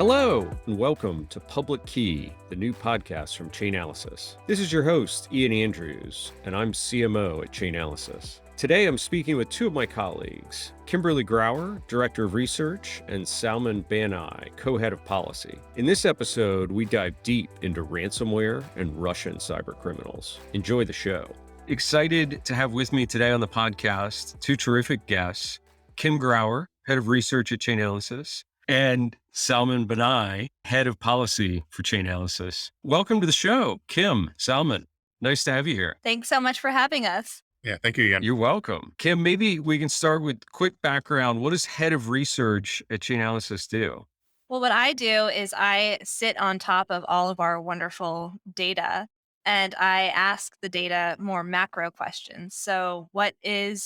Hello, and welcome to Public Key, the new podcast from Chainalysis. This is your host, Ian Andrews, and I'm CMO at Chainalysis. Today, I'm speaking with two of my colleagues, Kim Grauer, Director of Research, and Salman Banaei, Co-Head of Policy. In this episode, we dive deep into ransomware and Russian cybercriminals. Enjoy the show. Excited to have with me today on the podcast two terrific guests, Kim Grauer, Head of Research at Chainalysis, and Salman Banaei, Head of Policy for Chainalysis. Welcome to the show, Kim, Salman. Nice to have you here. Thanks so much for having us. Yeah, thank you, Ian. You're welcome. Kim, maybe we can start with quick background. What does Head of Research at Chainalysis do? Well, what I do is I sit on top of all of our wonderful data and I ask the data more macro questions. So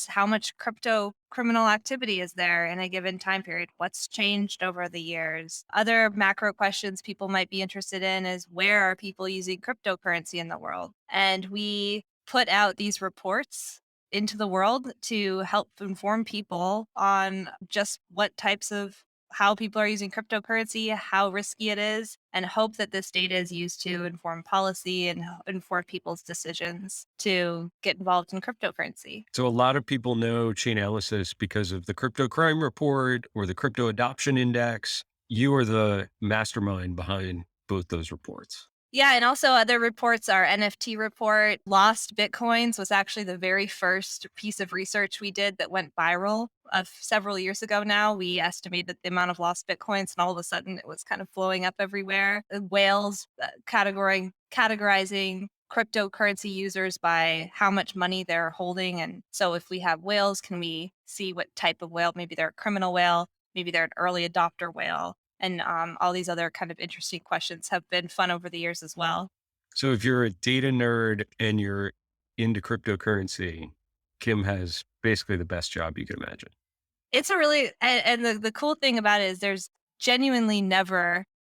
how much crypto criminal activity is there in a given time period? What's changed over the years? Other macro questions people might be interested in is where are people using cryptocurrency in the world? And we put out these reports into the world to help inform people on just how people are using cryptocurrency, how risky it is, and hope that this data is used to inform policy and inform people's decisions to get involved in cryptocurrency. So a lot of people know Chainalysis because of the Crypto Crime Report or the Crypto Adoption Index. You are the mastermind behind both those reports. Yeah, and also other reports, our NFT report, Lost Bitcoins was actually the very first piece of research we did that went viral several years ago now. We estimated the amount of lost Bitcoins and all of a sudden it was kind of flowing up everywhere. Whales categorizing cryptocurrency users by how much money they're holding. And so if we have whales, can we see what type of whale? Maybe they're a criminal whale, maybe they're an early adopter whale. And all these other kind of interesting questions have been fun over the years as well. So if you're a data nerd and you're into cryptocurrency, Kim has basically the best job you can imagine. It's and the cool thing about it is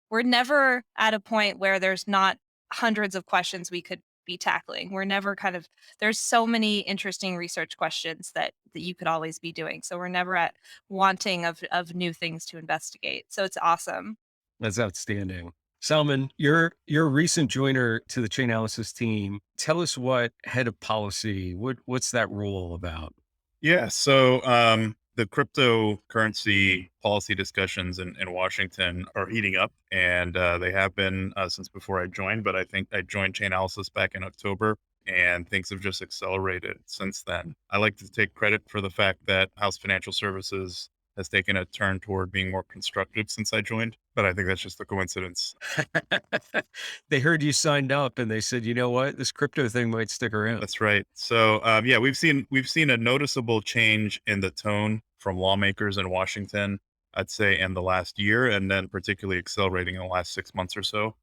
we're never at a point where there's not hundreds of questions we could be tackling. We're never there's so many interesting research questions that you could always be doing. So we're never at wanting of new things to investigate. So it's awesome. That's outstanding. Salman, you're a recent joiner to the Chainalysis team. Tell us what Head of Policy, what's that role about? Yeah, so the cryptocurrency policy discussions in Washington are heating up, and they have been since before I joined, but I think I joined Chainalysis back in October, and things have just accelerated since then. I like to take credit for the fact that House Financial Services has taken a turn toward being more constructive since I joined, but I think that's just a coincidence. They heard you signed up and they said, you know what, this crypto thing might stick around. That's right. So yeah, we've seen a noticeable change in the tone from lawmakers in Washington, I'd say, in the last year, and then particularly accelerating in the last 6 months or so,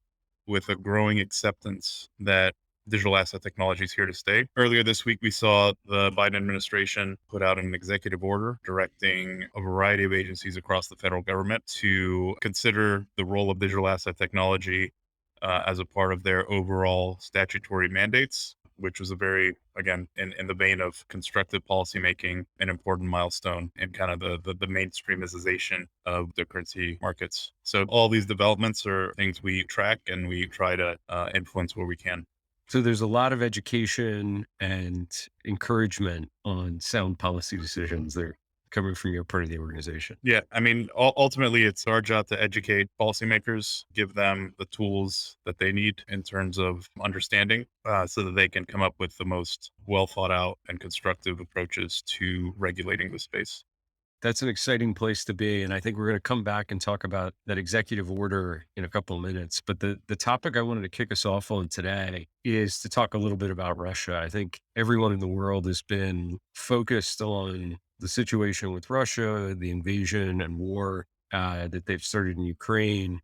with a growing acceptance that digital asset technology is here to stay. Earlier this week, we saw the Biden administration put out an executive order directing a variety of agencies across the federal government to consider the role of digital asset technology as a part of their overall statutory mandates, which was a very, again, in the vein of constructive policymaking, an important milestone in kind of the mainstreamization of the currency markets. So all these developments are things we track and we try to influence where we can. So there's a lot of education and encouragement on sound policy decisions that are coming from your part of the organization. Yeah, I mean, ultimately, it's our job to educate policymakers, give them the tools that they need in terms of understanding so that they can come up with the most well thought out and constructive approaches to regulating the space. That's an exciting place to be. And I think we're going to come back and talk about that executive order in a couple of minutes. But the topic I wanted to kick us off on today is to talk a little bit about Russia. I think everyone in the world has been focused on the situation with Russia, the invasion and war that they've started in Ukraine.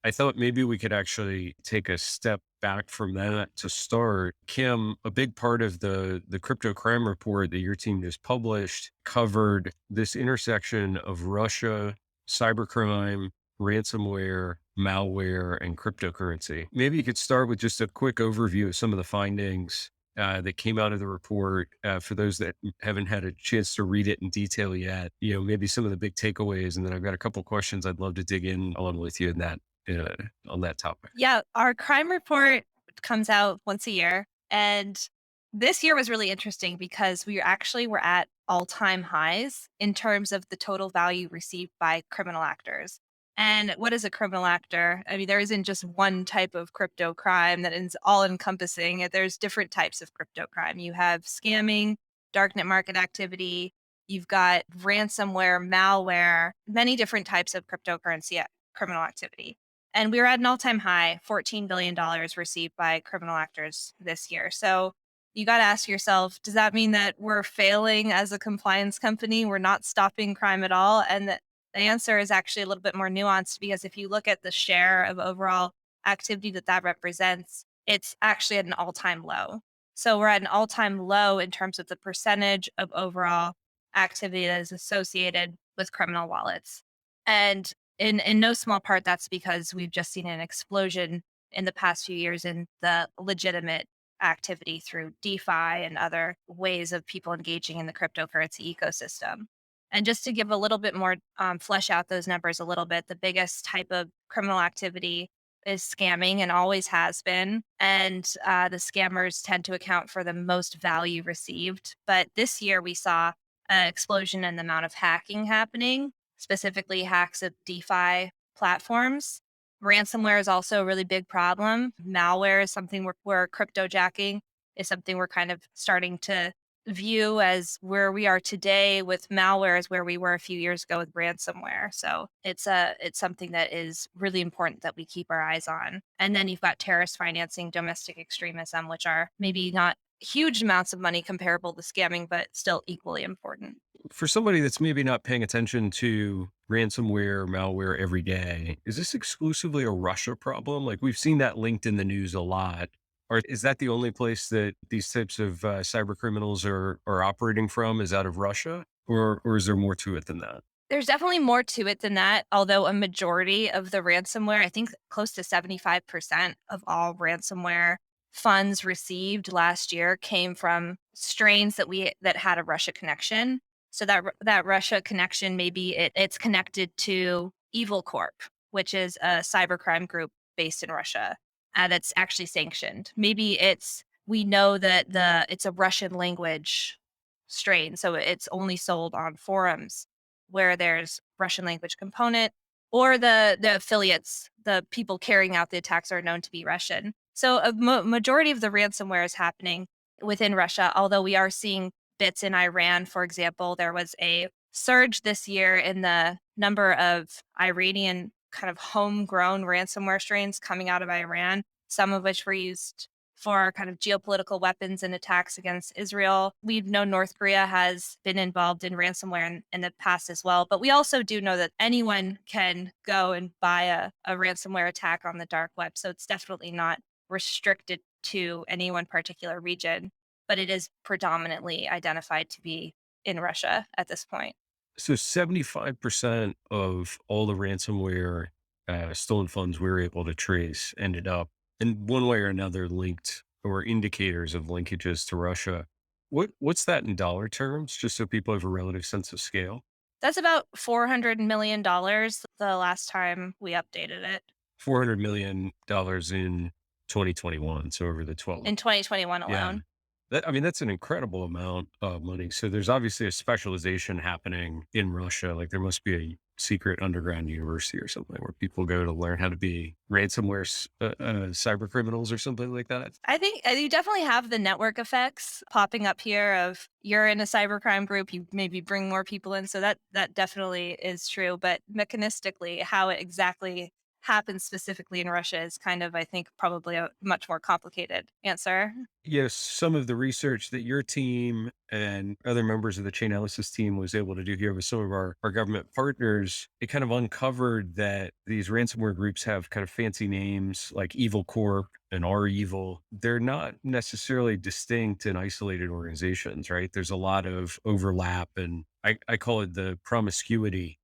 I thought maybe we could actually take a step back from that to start. Kim, a big part of the Crypto Crime Report that your team just published covered this intersection of Russia, cybercrime, ransomware, malware, and cryptocurrency. Maybe you could start with just a quick overview of some of the findings that came out of the report. For those that haven't had a chance to read it in detail yet, maybe some of the big takeaways, and then I've got a couple questions I'd love to dig in along with you in that uh, on that topic. Yeah, our crime report comes out once a year. And this year was really interesting because we actually were at all-time highs in terms of the total value received by criminal actors. And what is a criminal actor? I mean, there isn't just one type of crypto crime that is all encompassing. There's different types of crypto crime. You have scamming, darknet market activity, you've got ransomware, malware, many different types of cryptocurrency criminal activity. And we were at an all-time high, $14 billion received by criminal actors this year. So you got to ask yourself, does that mean that we're failing as a compliance company? We're not stopping crime at all? And the answer is actually a little bit more nuanced because if you look at the share of overall activity that represents, it's actually at an all-time low. So we're at an all-time low in terms of the percentage of overall activity that is associated with criminal wallets. And in no small part, that's because we've just seen an explosion in the past few years in the legitimate activity through DeFi and other ways of people engaging in the cryptocurrency ecosystem. And just to give a little bit more, flesh out those numbers a little bit, the biggest type of criminal activity is scamming and always has been. And the scammers tend to account for the most value received. But this year we saw an explosion in the amount of hacking happening, specifically hacks of DeFi platforms. Ransomware is also a really big problem. Malware is something where cryptojacking is something we're kind of starting to view as where we are today with malware is where we were a few years ago with ransomware. So it's something that is really important that we keep our eyes on. And then you've got terrorist financing, domestic extremism, which are maybe not huge amounts of money comparable to scamming, but still equally important. For somebody that's maybe not paying attention to ransomware or malware every day, is this exclusively a Russia problem? Like we've seen that linked in the news a lot. Or is that the only place that these types of cyber criminals are operating from is out of Russia? Or is there more to it than that? There's definitely more to it than that, although a majority of the ransomware, I think close to 75% of all ransomware funds received last year came from strains that had a Russia connection. So that Russia connection, maybe it's connected to Evil Corp, which is a cybercrime group based in Russia that's actually sanctioned. Maybe we know that it's a Russian language strain, so it's only sold on forums where there's Russian language component, or the affiliates, the people carrying out the attacks are known to be Russian. So a majority of the ransomware is happening within Russia, although we are seeing bits in Iran. For example, there was a surge this year in the number of Iranian kind of homegrown ransomware strains coming out of Iran, some of which were used for kind of geopolitical weapons and attacks against Israel. We know North Korea has been involved in ransomware in the past as well. But we also do know that anyone can go and buy a ransomware attack on the dark web. So it's definitely not restricted to any one particular region, but it is predominantly identified to be in Russia at this point. So 75% of all the ransomware stolen funds we were able to trace ended up in one way or another linked or indicators of linkages to Russia. What's that in dollar terms, just so people have a relative sense of scale? That's about $400 million the last time we updated it $400 million in 2021. So over the 12. in 2021 Yeah. alone. I mean, that's an incredible amount of money. So there's obviously a specialization happening in Russia. Like there must be a secret underground university or something where people go to learn how to be ransomware cyber criminals or something like that. I think you definitely have the network effects popping up here of you're in a cybercrime group, you maybe bring more people in. So that definitely is true. But mechanistically, how it exactly happens specifically in Russia is kind of, I think, probably a much more complicated answer. Yes, some of the research that your team and other members of the Chainalysis team was able to do here with some of our government partners, it kind of uncovered that these ransomware groups have kind of fancy names like Evil Corp and R Evil. They're not necessarily distinct and isolated organizations, right? There's a lot of overlap, and I call it the promiscuity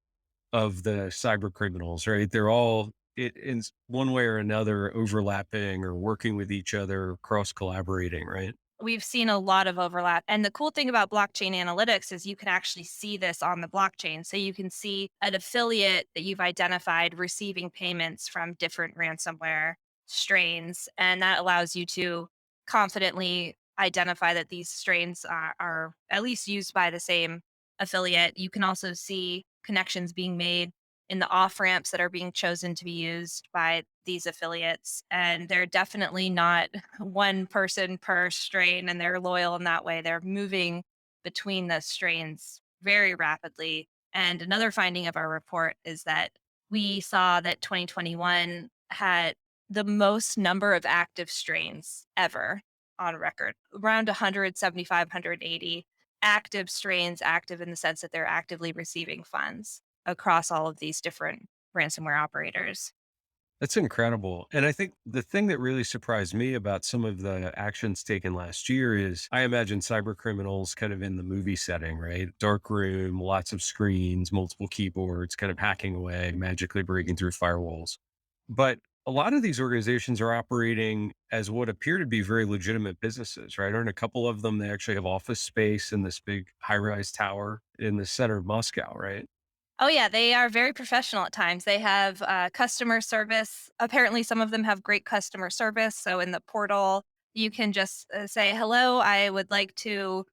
of the cyber criminals, right? They're all in one way or another overlapping or working with each other, cross collaborating, right? We've seen a lot of overlap. And the cool thing about blockchain analytics is you can actually see this on the blockchain. So you can see an affiliate that you've identified receiving payments from different ransomware strains. And that allows you to confidently identify that these strains are at least used by the same affiliate. You can also see connections being made in the off ramps that are being chosen to be used by these affiliates. And they're definitely not one person per strain and they're loyal in that way. They're moving between the strains very rapidly. And another finding of our report is that we saw that 2021 had the most number of active strains ever on record, around 175, 180 active strains, active in the sense that they're actively receiving funds across all of these different ransomware operators. That's incredible. And I think the thing that really surprised me about some of the actions taken last year is I imagine cyber criminals kind of in the movie setting, right? Dark room, lots of screens, multiple keyboards, kind of hacking away, magically breaking through firewalls. But a lot of these organizations are operating as what appear to be very legitimate businesses, right? Aren't a couple of them, they actually have office space in this big high rise tower in the center of Moscow, right? Oh, yeah, they are very professional at times. They have customer service. Apparently, some of them have great customer service. So in the portal, you can just say, "Hello, I would like to,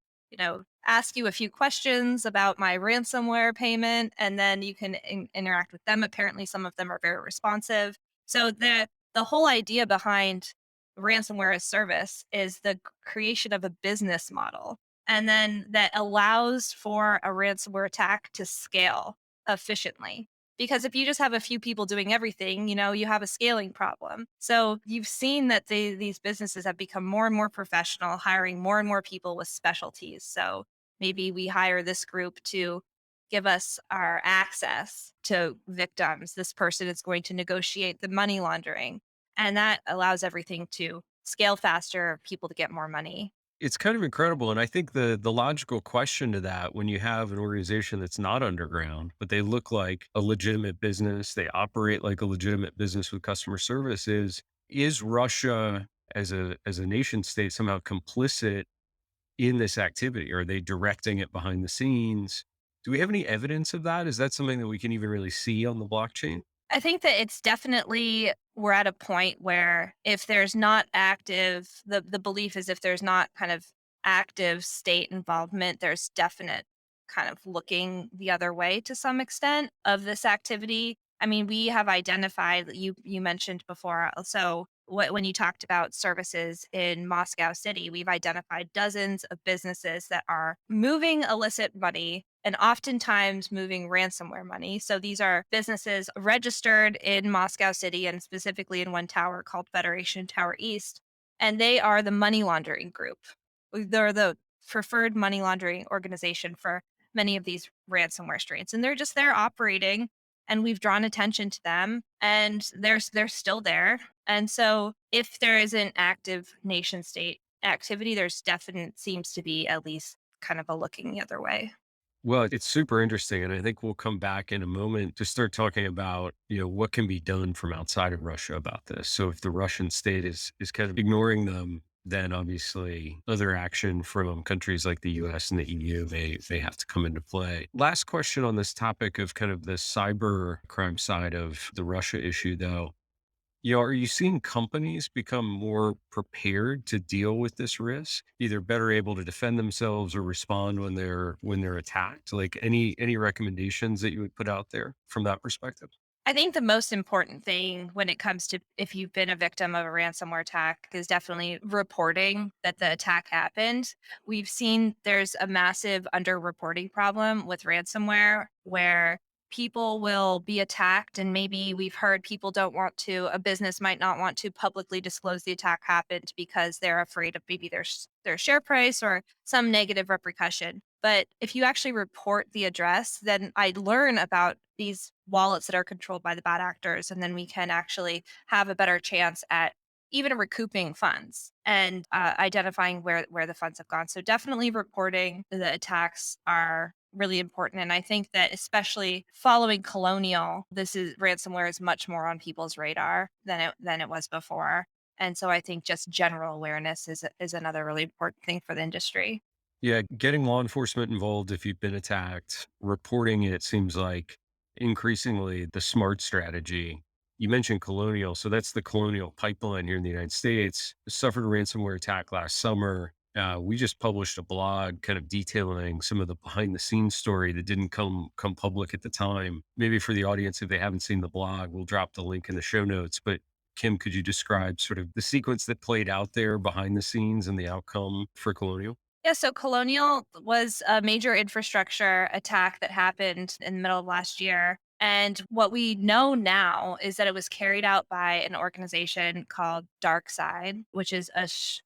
ask you a few questions about my ransomware payment," and then you can interact with them. Apparently, some of them are very responsive. So the whole idea behind ransomware as service is the creation of a business model, and then that allows for a ransomware attack to scale efficiently. Because if you just have a few people doing everything, you have a scaling problem. So you've seen that these businesses have become more and more professional, hiring more and more people with specialties. So maybe we hire this group to give us our access to victims. This person is going to negotiate the money laundering. And that allows everything to scale faster, people to get more money. It's kind of incredible, and I think the logical question to that, when you have an organization that's not underground, but they look like a legitimate business, they operate like a legitimate business with customer service is Russia as a nation state somehow complicit in this activity? Are they directing it behind the scenes? Do we have any evidence of that? Is that something that we can even really see on the blockchain? I think that it's definitely we're at a point where if there's not active the belief is if there's not kind of active state involvement, there's definite kind of looking the other way to some extent of this activity. I mean, we have identified you mentioned before. So when you talked about services in Moscow City, we've identified dozens of businesses that are moving illicit money and oftentimes moving ransomware money. So these are businesses registered in Moscow City and specifically in one tower called Federation Tower East. And they are the money laundering group. They're the preferred money laundering organization for many of these ransomware strains. And they're just there operating. And we've drawn attention to them and they're still there. And so if there is an active nation state activity, there's definite seems to be at least kind of a looking the other way. Well, it's super interesting, and I think we'll come back in a moment to start talking about, what can be done from outside of Russia about this. So if the Russian state is kind of ignoring them, then obviously other action from countries like the US and the EU may have to come into play. Last question on this topic of kind of the cyber crime side of the Russia issue though. Are you seeing companies become more prepared to deal with this risk? Either better able to defend themselves or respond when they're attacked? Like any recommendations that you would put out there from that perspective? I think the most important thing when it comes to if you've been a victim of a ransomware attack is definitely reporting that the attack happened. We've seen there's a massive underreporting problem with ransomware where people will be attacked and maybe we've heard people don't want to a business might not want to publicly disclose the attack happened because they're afraid of maybe their share price or some negative repercussion. But if you actually report the address, then I learn about these wallets that are controlled by the bad actors, and then we can actually have a better chance at even recouping funds and identifying where the funds have gone. So definitely reporting the attacks are really important. And I think that especially following Colonial, this is ransomware is much more on people's radar than it was before. And so I think just general awareness is another really important thing for the industry. Yeah, getting law enforcement involved if you've been attacked, reporting it seems like increasingly the smart strategy. You mentioned Colonial, so that's the Colonial pipeline here in the United States. Suffered a ransomware attack last summer. We just published a blog kind of detailing some of the behind the scenes story that didn't come public at the time. Maybe for the audience, if they haven't seen the blog, we'll drop the link in the show notes. But Kim, could you describe sort of the sequence that played out there behind the scenes and the outcome for Colonial? Yeah, so Colonial was a major infrastructure attack that happened in the middle of last year. And what we know now is that it was carried out by an organization called DarkSide, which is a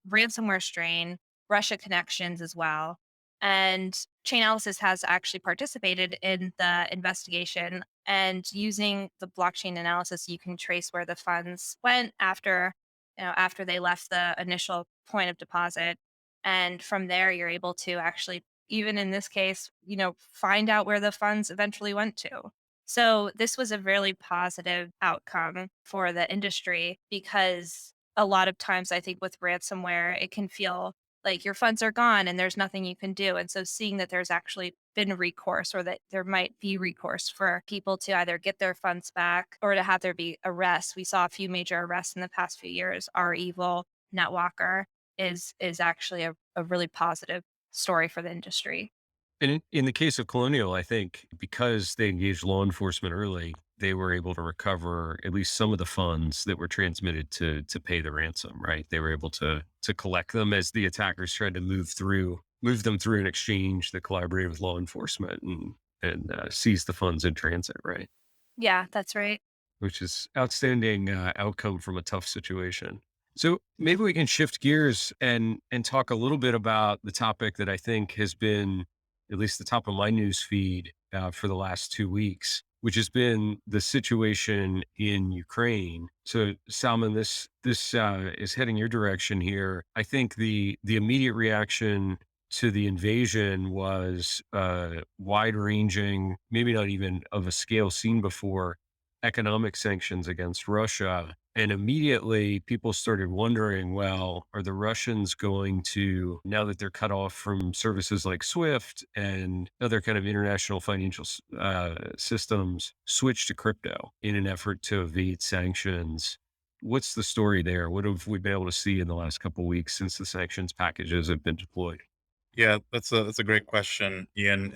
ransomware strain, Russia connections as well. And Chainalysis has actually participated in the investigation. And using the blockchain analysis, you can trace where the funds went after they left the initial point of deposit, and from there, you're able to actually, even in this case, find out where the funds eventually went to. So this was a really positive outcome for the industry because a lot of times I think with ransomware, it can feel like your funds are gone and there's nothing you can do. And so seeing that there's actually been recourse or that there might be recourse for people to either get their funds back or to have there be arrests. We saw a few major arrests in the past few years. Our Evil, NetWalker is actually a really positive story for the industry. And in the case of Colonial, I think because they engaged law enforcement early, they were able to recover at least some of the funds that were transmitted to pay the ransom. Right? They were able to collect them as the attackers tried to move them through an exchange that collaborated with law enforcement and seize the funds in transit. Right? Yeah, that's right. Which is outstanding outcome from a tough situation. So maybe we can shift gears and talk a little bit about the topic that I think has been at least the top of my news feed for the last 2 weeks, which has been the situation in Ukraine. So Salman, this is heading your direction here. I think the immediate reaction to the invasion was wide ranging, maybe not even of a scale seen before, economic sanctions against Russia. And immediately people started wondering, well, are the Russians going to, now that they're cut off from services like SWIFT and other kind of international financial systems, switch to crypto in an effort to evade sanctions? What's the story there? What have we been able to see in the last couple of weeks since the sanctions packages have been deployed? Yeah, that's a great question, Ian.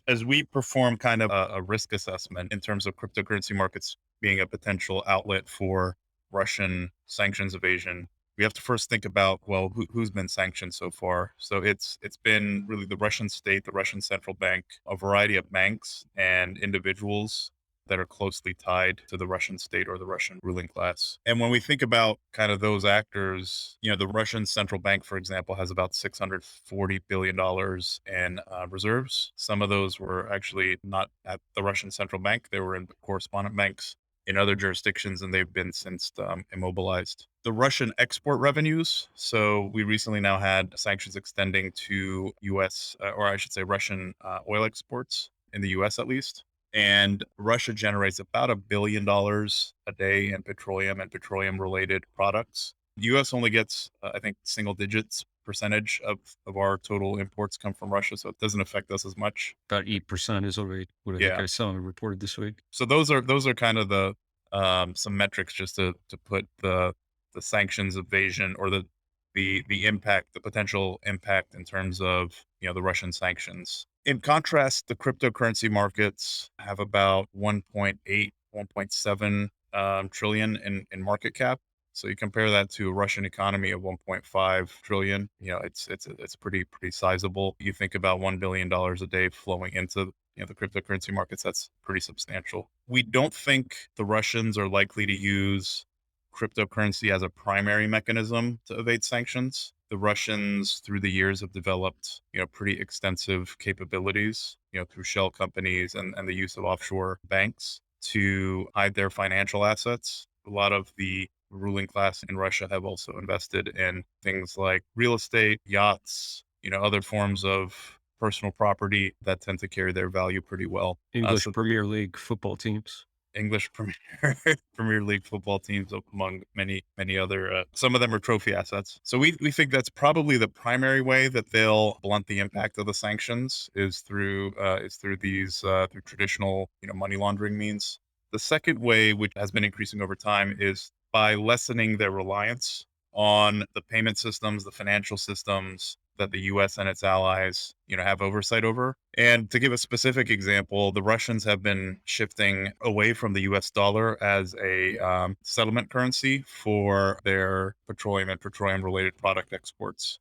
As we perform kind of a risk assessment in terms of cryptocurrency markets being a potential outlet for Russian sanctions evasion, we have to first think about, well, who's been sanctioned so far. So it's been really the Russian state, the Russian central bank, a variety of banks and individuals that are closely tied to the Russian state or the Russian ruling class. And when we think about kind of those actors, the Russian central bank, for example, has about $640 billion in reserves. Some of those were actually not at the Russian central bank, they were in correspondent banks in other jurisdictions, and they've been since immobilized. The Russian export revenues. So we recently now had sanctions extending to U.S., or I should say Russian oil exports in the U.S. at least. And Russia generates about $1 billion a day in petroleum and petroleum related products. The US only gets, I think, single digits percentage of our total imports come from Russia. So it doesn't affect us as much. About 8% is what I think Yeah. I saw reported this week. So those are kind of the some metrics just to put the sanctions evasion or the impact, the potential impact in terms of the Russian sanctions. In contrast, the cryptocurrency markets have about 1.8, 1.7 trillion in market cap. So you compare that to a Russian economy of 1.5 trillion, it's pretty sizable. You think about $1 billion a day flowing into the cryptocurrency markets, that's pretty substantial. We don't think the Russians are likely to use cryptocurrency as a primary mechanism to evade sanctions. The Russians, through the years, have developed, pretty extensive capabilities, through shell companies and the use of offshore banks to hide their financial assets. A lot of the ruling class in Russia have also invested in things like real estate, yachts, other forms of personal property that tend to carry their value pretty well. English So Premier League football teams. English Premier Premier League football teams, among many other. Some of them are trophy assets. So we think that's probably the primary way that they'll blunt the impact of the sanctions is through these through traditional money laundering means. The second way, which has been increasing over time, is by lessening their reliance on the payment systems, the financial systems that the US and its allies, have oversight over. And to give a specific example, the Russians have been shifting away from the US dollar as a settlement currency for their petroleum and petroleum related product exports.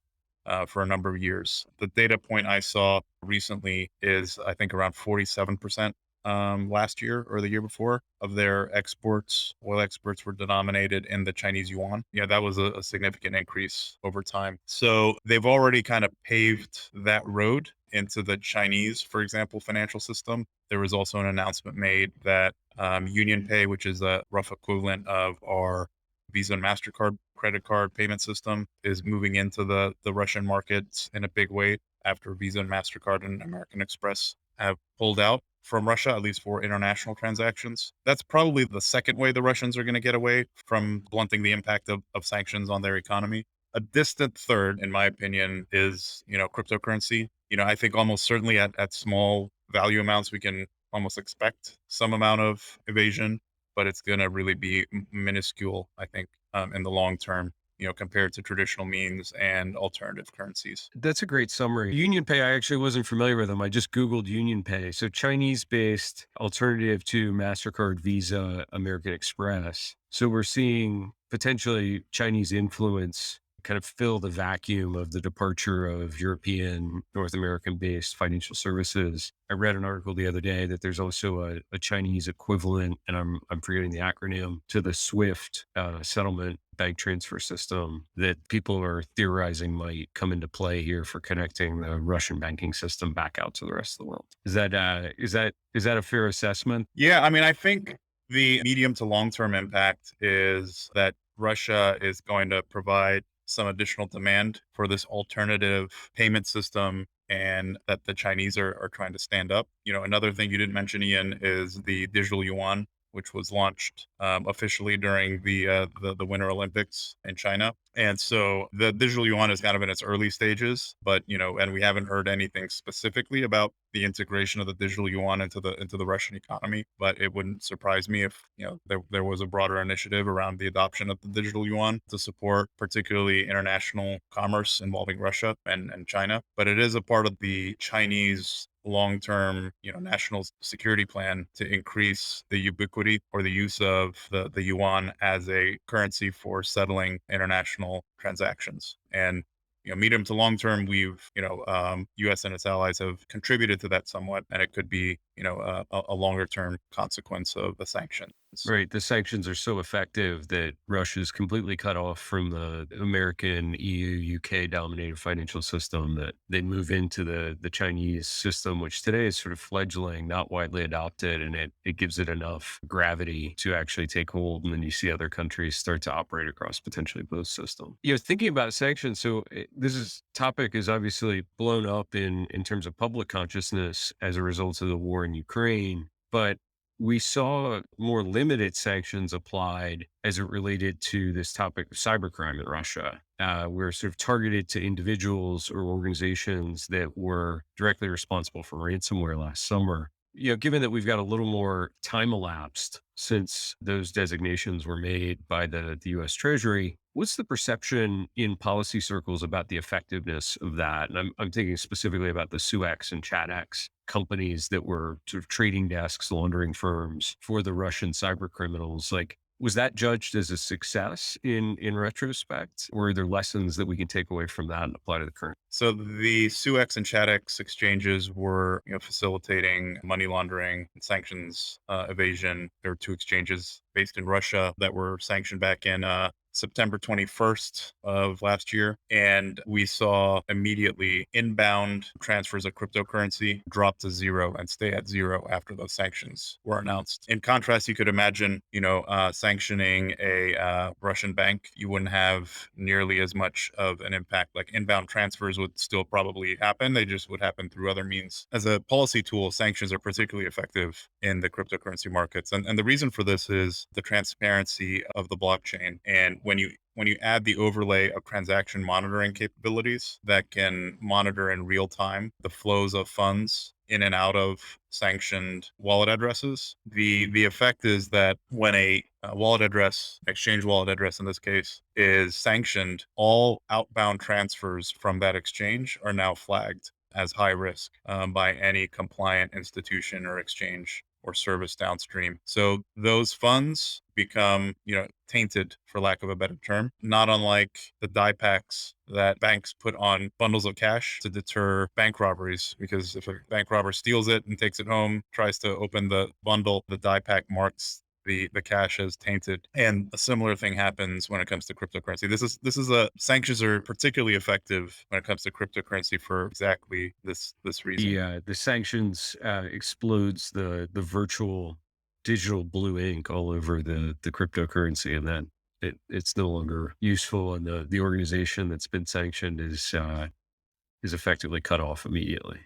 For a number of years. The data point I saw recently is, I think, around 47% last year or the year before of their exports, oil exports were denominated in the Chinese yuan. Yeah, that was a significant increase over time. So they've already kind of paved that road into the Chinese, for example, financial system. There was also an announcement made that Union Pay, which is a rough equivalent of our Visa and MasterCard credit card payment system, is moving into the Russian markets in a big way after Visa and MasterCard and American Express have pulled out from Russia, at least for international transactions. That's probably the second way the Russians are going to get away from blunting the impact of sanctions on their economy. A distant third, in my opinion, is, cryptocurrency. I think almost certainly at small value amounts, we can almost expect some amount of evasion, but it's going to really be minuscule, I think, in the long term, compared to traditional means and alternative currencies. That's a great summary. Union Pay, I actually wasn't familiar with them. I just Googled Union Pay. So Chinese based alternative to MasterCard, Visa, American Express. So we're seeing potentially Chinese influence kind of fill the vacuum of the departure of European, North American based financial services. I read an article the other day that there's also a Chinese equivalent, and I'm forgetting the acronym, to the SWIFT settlement bank transfer system that people are theorizing might come into play here for connecting the Russian banking system back out to the rest of the world. Is that a fair assessment? Yeah, I mean, I think the medium to long term impact is that Russia is going to provide some additional demand for this alternative payment system and that the Chinese are trying to stand up. Another thing you didn't mention, Ian, is the digital yuan, which was launched officially during the Winter Olympics in China. And so the digital yuan is kind of in its early stages, but and we haven't heard anything specifically about the integration of the digital yuan into the Russian economy. But it wouldn't surprise me if there was a broader initiative around the adoption of the digital yuan to support particularly international commerce involving Russia and China. But it is a part of the Chinese long-term, national security plan to increase the ubiquity or the use of the yuan as a currency for settling international transactions. And medium to long term, U.S. and its allies have contributed to that somewhat, and it could be, a longer term consequence of the sanctions. Right. The sanctions are so effective that Russia is completely cut off from the American, EU, UK dominated financial system, that they move into the Chinese system, which today is sort of fledgling, not widely adopted, and it gives it enough gravity to actually take hold. And then you see other countries start to operate across potentially both systems. Thinking about sanctions, so this topic is obviously blown up in terms of public consciousness as a result of the war in Ukraine, but we saw more limited sanctions applied as it related to this topic of cybercrime in Russia. We're sort of targeted to individuals or organizations that were directly responsible for ransomware last summer. Given that we've got a little more time elapsed since those designations were made by the US Treasury, what's the perception in policy circles about the effectiveness of that? And I'm thinking specifically about the SUEX and ChatX companies that were sort of trading desks, laundering firms for the Russian cyber criminals. Like, was that judged as a success in retrospect? Or are there lessons that we can take away from that and apply to the current? So the SUEX and ChatX exchanges were, facilitating money laundering and sanctions evasion. There were two exchanges based in Russia that were sanctioned back in September 21st of last year, and we saw immediately inbound transfers of cryptocurrency drop to zero and stay at zero after those sanctions were announced. In contrast, you could imagine, sanctioning a Russian bank, you wouldn't have nearly as much of an impact. Like inbound transfers would still probably happen. They just would happen through other means. As a policy tool, sanctions are particularly effective in the cryptocurrency markets. And the reason for this is the transparency of the blockchain. And when you add the overlay of transaction monitoring capabilities that can monitor in real time the flows of funds in and out of sanctioned wallet addresses, the effect is that when a wallet address, exchange wallet address in this case, is sanctioned, all outbound transfers from that exchange are now flagged as high risk by any compliant institution or exchange or service downstream. So those funds become, tainted, for lack of a better term, not unlike the die packs that banks put on bundles of cash to deter bank robberies. Because if a bank robber steals it and takes it home, tries to open the bundle, the die pack marks the cash as tainted. And a similar thing happens when it comes to cryptocurrency. Sanctions are particularly effective when it comes to cryptocurrency for exactly this reason. The sanctions explodes the virtual digital blue ink all over the cryptocurrency, and then it's no longer useful, and the organization that's been sanctioned is effectively cut off immediately.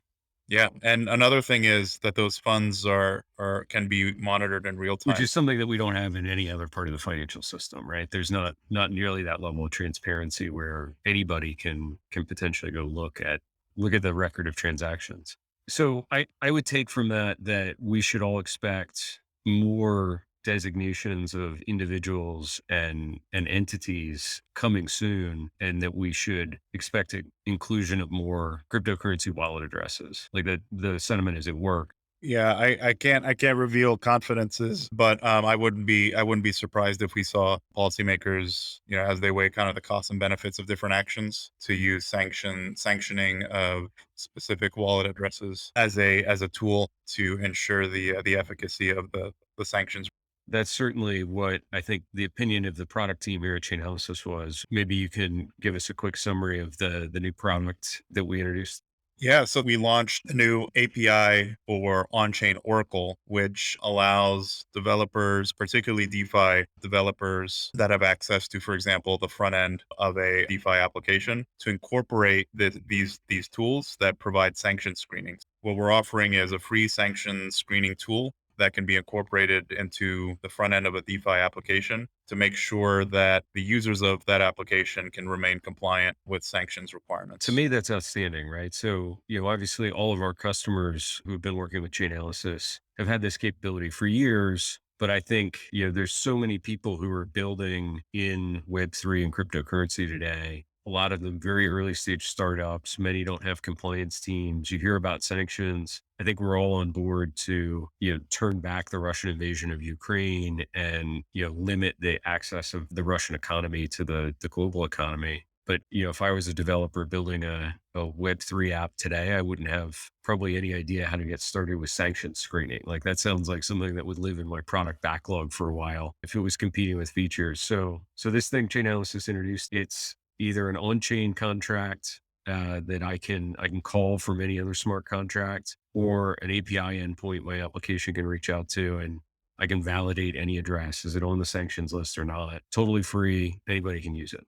Yeah, and another thing is that those funds are can be monitored in real Which time. is something that we don't have in any other part of the financial system, right? There's not nearly that level of transparency where anybody can potentially go look at the record of transactions. So I would take from that we should all expect more designations of individuals and entities coming soon, and that we should expect inclusion of more cryptocurrency wallet addresses. Like the sentiment is at work. Yeah, I can't reveal confidences, but I wouldn't be surprised if we saw policymakers, as they weigh kind of the costs and benefits of different actions, to use sanctioning of specific wallet addresses as a tool to ensure the efficacy of the sanctions. That's certainly what I think the opinion of the product team here at Chainalysis was. Maybe you can give us a quick summary of the new product that we introduced. Yeah, so we launched a new API for on-chain Oracle, which allows developers, particularly DeFi developers that have access to, for example, the front end of a DeFi application, to incorporate these tools that provide sanction screening. What we're offering is a free sanction screening tool that can be incorporated into the front end of a DeFi application to make sure that the users of that application can remain compliant with sanctions To requirements. me, that's outstanding, right? So, obviously all of our customers who've been working with Chainalysis have had this capability for years. But I think, there's so many people who are building in Web3 and cryptocurrency today. A lot of them very early stage startups. Many don't have compliance teams. You hear about sanctions. I think we're all on board to, turn back the Russian invasion of Ukraine and, limit the access of the Russian economy to the global economy. But, if I was a developer building a Web3 app today, I wouldn't have probably any idea how to get started with sanction screening. Like that sounds like something that would live in my product backlog for a while if it was competing with features. So this thing Chainalysis introduced, it's either an on-chain contract that I can call from any other smart contract, or an API endpoint my application can reach out to, and I can validate any address. Is it on the sanctions list or not? Totally free. Anybody can use it.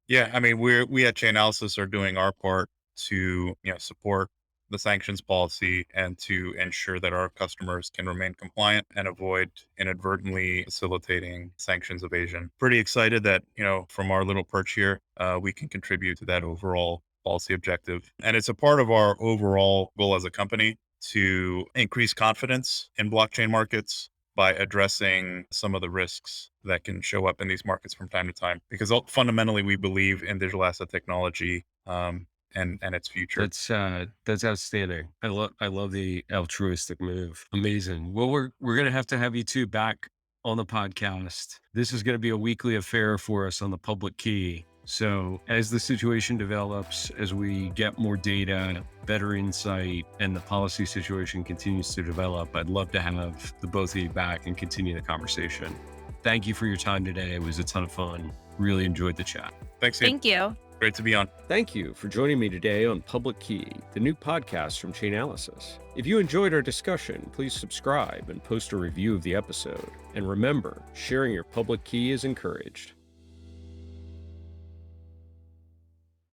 Yeah, I mean, we at Chainalysis are doing our part to, support the sanctions policy and to ensure that our customers can remain compliant and avoid inadvertently facilitating sanctions evasion. Pretty excited that, from our little perch here, we can contribute to that overall policy objective. And it's a part of our overall goal as a company to increase confidence in blockchain markets by addressing some of the risks that can show up in these markets from time to time. Because fundamentally, we believe in digital asset technology, and its future. That's outstanding. I love the altruistic move. Amazing. Well, we're gonna have to have you two back on the podcast. This is gonna be a weekly affair for us on the public key. So as the situation develops, as we get more data, better insight, and the policy situation continues to develop, I'd love to have the both of you back and continue the conversation. Thank you for your time today. It was a ton of fun. Really enjoyed the chat. Thanks, Ian. Thank you. Great to be on. Thank you for joining me today on Public Key, the new podcast from Chainalysis. If you enjoyed our discussion, please subscribe and post a review of the episode. And remember, sharing your public key is encouraged.